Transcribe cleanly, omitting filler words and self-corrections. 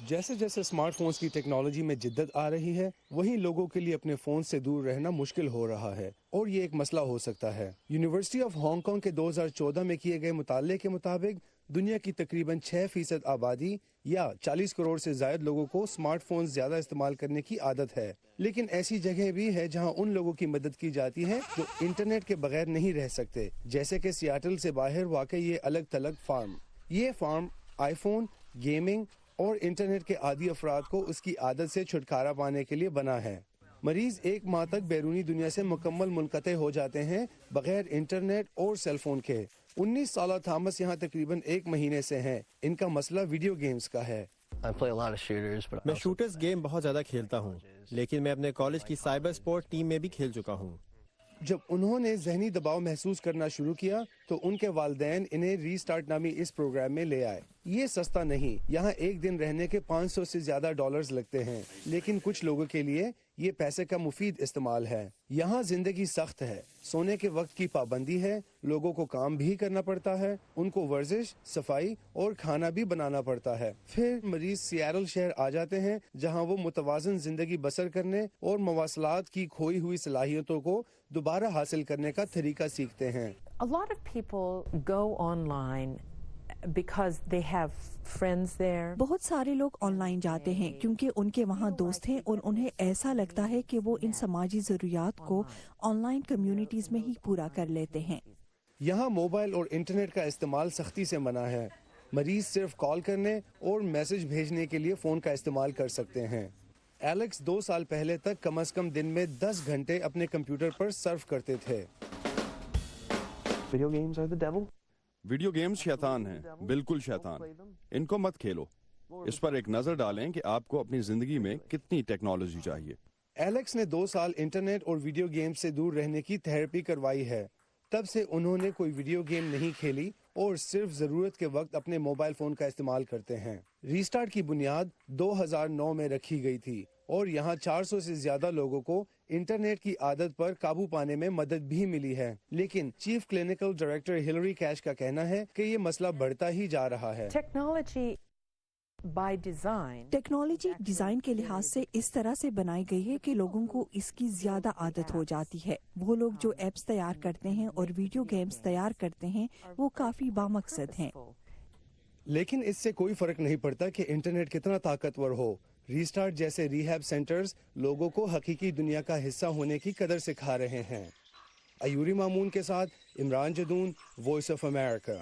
جیسے جیسے smart phones کی ٹیکنالوجی میں جدت آ رہی ہے وہیں لوگوں کے لیے اپنے فون سے دور رہنا مشکل ہو رہا ہے اور یہ ایک مسئلہ ہو سکتا ہے۔ یونیورسٹی آف ہانگ کانگ کے 2014 میں کیے گئے مطالعے کے مطابق دنیا کی تقریباً 6% آبادی یا 40 کروڑ سے زائد لوگوں کو اسمارٹ فون زیادہ استعمال کرنے کی عادت ہے، لیکن ایسی جگہ بھی ہے جہاں ان لوگوں کی مدد کی جاتی ہے جو انٹرنیٹ کے بغیر نہیں رہ سکتے، جیسے کہ سیاٹل سے باہر واقع یہ الگ تھلگ فارم۔ یہ فارم آئی فون، گیمنگ اور انٹرنیٹ کے عادی افراد کو اس کی عادت سے چھٹکارا پانے کے لیے بنا ہے۔ مریض 1 ماہ تک بیرونی دنیا سے مکمل منقطع ہو جاتے ہیں بغیر انٹرنیٹ اور سیل فون کے۔ 19 سالہ تھامس یہاں تقریباً 1 مہینے سے ہیں۔ ان کا مسئلہ ویڈیو گیمز کا ہے۔ میں شوٹرز گیم بہت زیادہ کھیلتا ہوں، لیکن میں اپنے کالج کی سائبر سپورٹ ٹیم میں بھی کھیل چکا ہوں۔ جب انہوں نے ذہنی دباؤ محسوس کرنا شروع کیا تو ان کے والدین انہیں ری سٹارٹ نامی اس پروگرام میں لے آئے۔ یہ سستا نہیں، یہاں ایک دن رہنے کے 500 سے زیادہ ڈالرز لگتے ہیں، لیکن کچھ لوگوں کے لیے یہ پیسے کا مفید استعمال ہے۔ یہاں زندگی سخت ہے، سونے کے وقت کی پابندی ہے، لوگوں کو کام بھی کرنا پڑتا ہے، ان کو ورزش، صفائی اور کھانا بھی بنانا پڑتا ہے۔ پھر مریض سیاٹل شہر آ جاتے ہیں جہاں وہ متوازن زندگی بسر کرنے اور مواصلات کی کھوئی ہوئی صلاحیتوں کو دوبارہ حاصل کرنے کا طریقہ سیکھتے ہیں۔ A lot of people go online because they have friends there. بہت سارے لوگ آن لائن جاتے ہیں کیونکہ ان کے وہاں دوست ہیں اور انہیں ایسا لگتا ہے کہ وہ ان سماجی ضروریات کو آن لائن کمیونٹیز میں ہی پورا کر لیتے ہیں۔ یہاں موبائل اور انٹرنیٹ کا استعمال سختی سے منع ہے۔ مریض صرف کال کرنے اور میسج بھیجنے کے لیے فون کا استعمال کر سکتے ہیں۔ ایلیکس 2 سال پہلے تک کم از کم دن میں 10 گھنٹے اپنے کمپیوٹر پر صرف کرتے تھے۔ ویڈیو گیمز شیطان ہیں، بالکل شیطان۔ ان کو مت کھیلو۔ اس پر ایک نظر ڈالیں کہ آپ کو اپنی زندگی میں کتنی ٹیکنالوجی چاہیے۔ ایلیکس نے 2 سال انٹرنیٹ اور ویڈیو گیم سے دور رہنے کی تھراپی کروائی ہے۔ تب سے انہوں نے کوئی ویڈیو گیم نہیں کھیلی اور صرف ضرورت کے وقت اپنے موبائل فون کا استعمال کرتے ہیں۔ ریسٹارٹ کی بنیاد 2009 میں رکھی گئی تھی اور یہاں 400 سے زیادہ لوگوں کو انٹرنیٹ کی عادت پر قابو پانے میں مدد بھی ملی ہے، لیکن chief clinical director Hillary cash کا کہنا ہے کہ یہ مسئلہ بڑھتا ہی جا رہا ہے۔ ٹیکنالوجی ڈیزائن کے لحاظ سے اس طرح سے بنائی گئی ہے کہ لوگوں کو اس کی زیادہ عادت ہو جاتی ہے۔ وہ لوگ جو ایپس تیار کرتے ہیں اور ویڈیو گیمز تیار کرتے ہیں وہ کافی بامقصد ہیں، لیکن اس سے کوئی فرق نہیں پڑتا کہ انٹرنیٹ کتنا طاقتور ہو۔ ریسٹارٹ جیسے ریہیب سینٹرز لوگوں کو حقیقی دنیا کا حصہ ہونے کی قدر سکھا رہے ہیں۔ ایوری مامون کے ساتھ Imran Jadoon, voice of America.